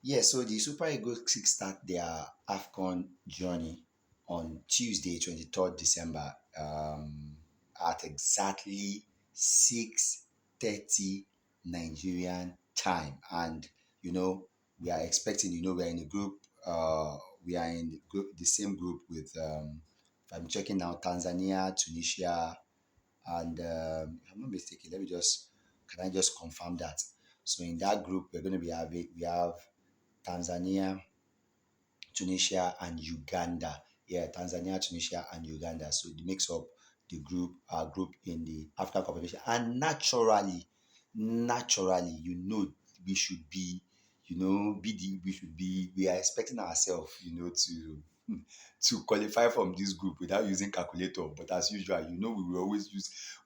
Yeah, so the Super Eagles kickstart their AFCON journey on Tuesday, 23rd December, at exactly 6:30 Nigerian time. And, you know, we are expecting, we're in a group, we are in the same group with, if I'm checking now, Tanzania, Tunisia, and if I'm not mistaken, can I just confirm that? So in that group, we're going to be having, we have Tanzania, Tunisia, and Uganda. Yeah, Tanzania, Tunisia, and Uganda. So it makes up the group, our group in the African Confederation. And naturally, we should be, we are expecting ourselves, to qualify from this group without using calculator. But as usual,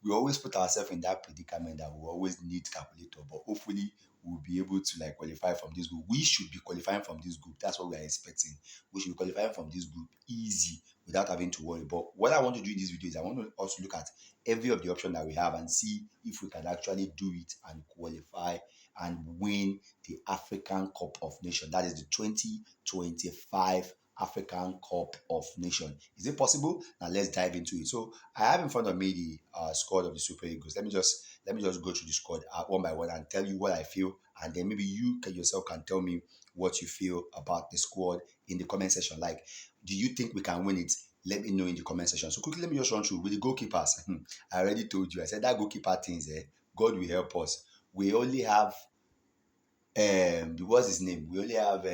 we always put ourselves in that predicament that we always need calculator. But hopefully, we'll be able to like qualify from this group. We should be qualifying from this group. That's what we are expecting. We should be qualifying from this group easy without having to worry. But what I want to do in this video is I want to also look at every of the option that we have and see if we can actually do it and qualify and win the African Cup of Nations. That is the 2025 African Cup of Nations. Is it possible? Now let's dive into it. So I have in front of me the squad of the Super Eagles. Let me just go through the squad one by one and tell you what I feel, and then maybe you yourself can tell me what you feel about the squad in the comment section. Like, do you think we can win it? Let me know in the comment section. So quickly, let me just run through with the goalkeepers. I already told you. I said that goalkeeper things. God will help us. We only have what's his name? We only have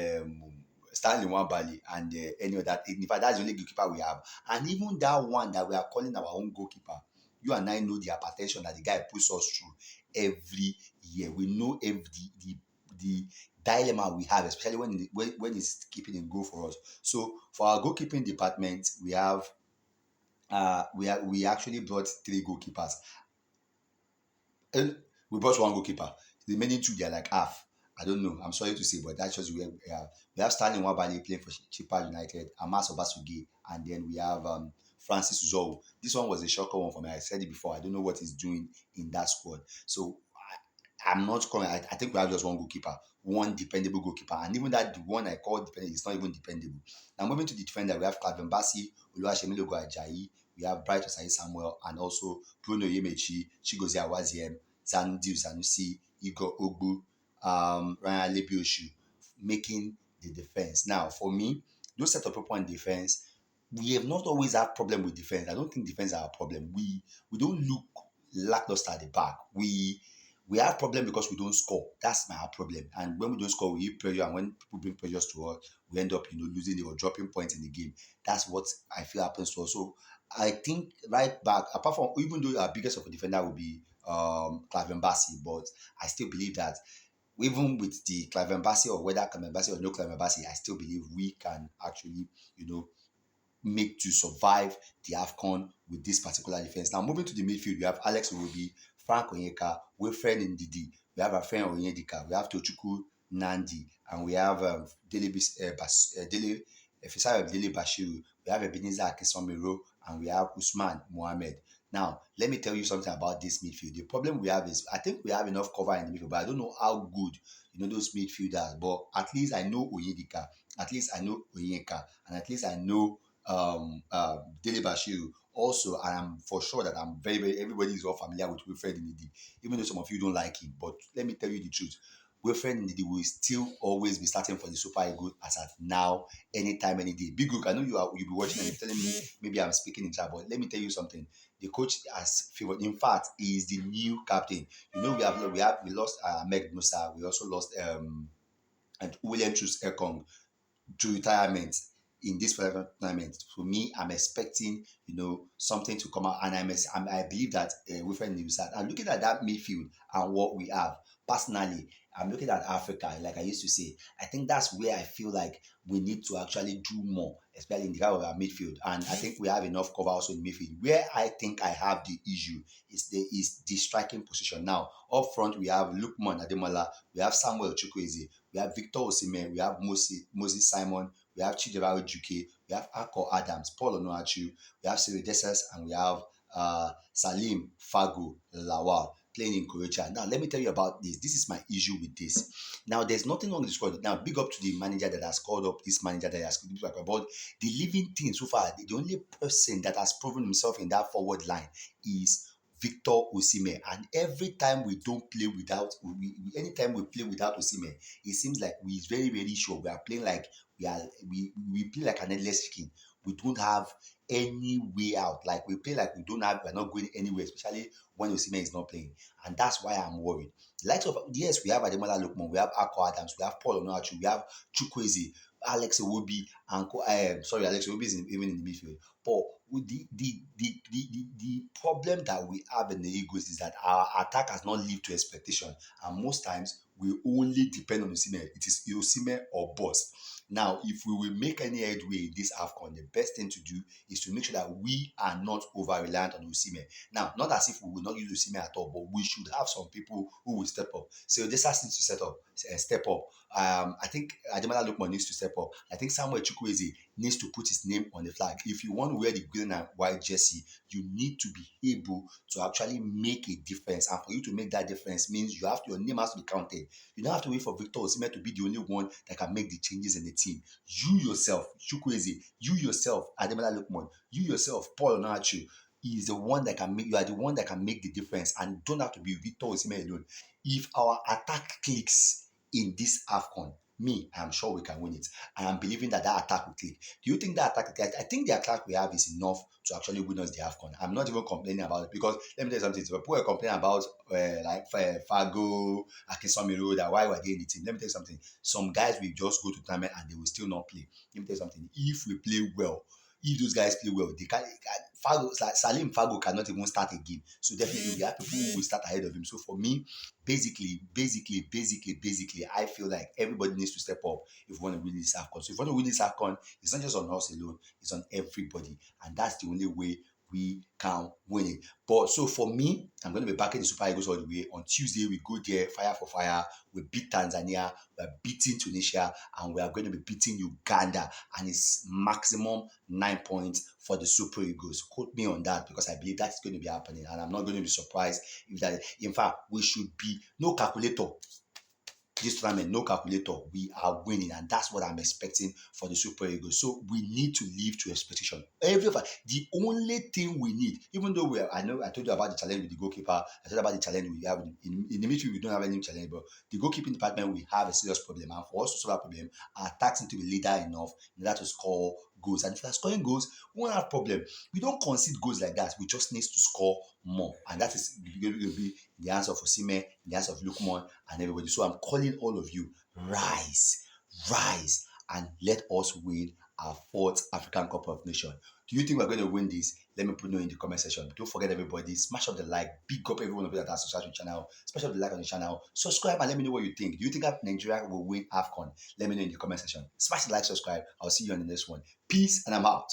Stanley Nwabali and any other. In fact, that's the only goalkeeper we have. And even that one that we are calling our own goalkeeper, you and I know the hypertension that the guy puts us through every year. We know the dilemma we have, especially when he's keeping in goal for us. So for our goalkeeping department, we actually brought three goalkeepers. And we brought one goalkeeper. The remaining two, they're like half. I don't know. I'm sorry to say, but that's just where we have. We have Stanley Nwabali playing for Chippa United, Amas Obasugi, and then we have Francis Zou. This one was a shocker one for me. I said it before. I don't know what he's doing in that squad. So I'm not calling. I think we have just one goalkeeper, one dependable goalkeeper, and even that the one I call dependable is not even dependable. Now moving to the defender, we have Calvin Bassey, Oluwasemilogo Ajayi, we have Bright Osayi Samuel, and also Bruno Yemechi, Chigozie Awaziem, Zanudio Sanusi, Igor Ogbu, Ryan Lebioshu, making the defense. Now, for me, those set of people in defense, we have not always had problem with defense. I don't think defense are a problem. We don't look lackluster at the back. We have problem because we don't score. That's my problem. And when we don't score, we hit pressure. And when people bring pressures to us, we end up, losing or dropping points in the game. That's what I feel happens to us. So I think right back, apart from even though our biggest of a defender will be Cliven Bassey, but I still believe that even with the Cliven Bassey or whether Cliven Bassey or no Cliven Bassey, I still believe we can actually, make to survive the AFCON with this particular defense. Now, moving to the midfield, we have Alex Iwobi, Frank Onyeka, Wilfred Ndidi, we have our friend Onyedika, we have Tochukwu Nandi, and we have Dele Bashiru, we have Ebenezer Akesomero, and we have Usman Mohammed. Now, let me tell you something about this midfield. The problem we have is I think we have enough cover in the midfield, but I don't know how good those midfielders. But at least I know Onyedika, at least I know Onyeka, and at least I know Dele Bashiru. Also, I am for sure that I'm very, very, everybody is all familiar with Wilfred Ndidi, even though some of you don't like him. But let me tell you the truth. Wilfred Ndidi will still always be starting for the Super Eagles as at now, anytime, any day. Big Luke, I know you'll be watching and you're telling me maybe I'm speaking in chat, but let me tell you something. The coach has favored. In fact, he is the new captain. We lost Meg Musa. We also lost and William Chus Ekong to retirement in this tournament. For me, I'm expecting something to come out, and I believe that Wilfred Ndidi. I'm looking at that midfield and what we have. Personally, I'm looking at Africa, like I used to say. I think that's where I feel like we need to actually do more, especially in the kind of our midfield. And I think we have enough cover also in midfield. Where I think I have the issue is the striking position. Now, up front, we have Lukman Ademola, we have Samuel Chukwueze, we have Victor Osimhen, we have Moses Simon, we have Chidera Ojuke, we have Akko Adams, Paul Onuachu, we have Cyril Dessers, and we have Salim Fago Lawal. playing in Croatia. Now, let me tell you about this. This is my issue with this. Now, there's nothing wrong with the squad. Now, big up to the manager that has called up this manager that has called up about the living thing so far. The only person that has proven himself in that forward line is Victor Osimhen. And every time we don't play without, anytime we play without Osimhen, it seems like we're very, very sure we are playing like we play like an headless chicken. We don't have any way out. Like we play like we're not going anywhere, especially when Osimhen is not playing. And that's why I'm worried. Likes of yes, we have Ademola Lookman, we have Akko Adams, we have Paul Onuachu, we have Chukwueze, Alex Iwobi, and sorry, Alex Iwobi is even in the midfield. But with the problem that we have in the Eagles is that our attack has not lived to expectation, and most times we only depend on Osimhen. It is Osimhen or boss. Now, if we will make any headway in this AFCON, the best thing to do is to make sure that we are not over-reliant on Osimhen. Now, not as if we will not use Osimhen at all, but we should have some people who will step up. So this has needs to step up. I think Ademola Lookman needs to step up. I think Samuel Chukwueze needs to put his name on the flag. If you want to wear the green and white jersey, you need to be able to actually make a difference. And for you to make that difference means your name has to be counted. You don't have to wait for Victor Osimhen to be the only one that can make the changes in the team. You yourself, Chukwueze, you yourself, Ademola Lookman, you yourself, Paul Onuachu, is the one that can make. You are the one that can make the difference, and you don't have to be Victor Osimhen alone. If our attack clicks in this AFCON, I am sure we can win it. I am believing that attack will click. Do you think that attack? I think the attack we have is enough to actually win us the AFCON. I'm not even complaining about it because let me tell you something. So people are complaining about like Fago, Akinsomiro, that why we're getting the team. Let me tell you something. Some guys will just go to tournament and they will still not play. Let me tell you something. If we play well, if those guys play well, they can. Salim Fago cannot even start a game. So definitely we have people who will start ahead of him. So for me, basically, I feel like everybody needs to step up if we want to win this AFCON. So if we want to win this AFCON, it's not just on us alone, it's on everybody. And that's the only way we can win it. But so for me, I'm going to be backing the Super Eagles all the way. On Tuesday, we go there, fire for fire. We beat Tanzania, we're beating Tunisia, and we are going to be beating Uganda. And it's maximum 9 points for the Super Eagles. Quote me on that because I believe that's going to be happening. And I'm not going to be surprised if that. In fact, we should be no calculator. This tournament, no calculator, we are winning, and that's what I'm expecting for the Super Eagles. So we need to live to expectation. The only thing we need, even though I told you about the challenge with the goalkeeper, I told you about the challenge we have in the midfield. We don't have any challenge, but the goalkeeping department we have a serious problem, and for us to solve that problem, our attacks need to be leader enough in order to score goals. And if we are scoring goals, we won't have problem. We don't concede goals like that. We just need to score more, and that is going to be the answer for Osimhen, the answer of Lookman, and everybody. So I'm calling all of you, rise, and let us win our 4th African Cup of Nations. Do you think we're going to win this? Let me put no in the comment section. Don't forget, everybody, smash up the like, big up everyone of you that has subscribed to the channel, smash up the like on the channel, subscribe and let me know what you think. Do you think that Nigeria will win AFCON? Let me know in the comment section. Smash the like, subscribe. I'll see you on the next one. Peace, and I'm out.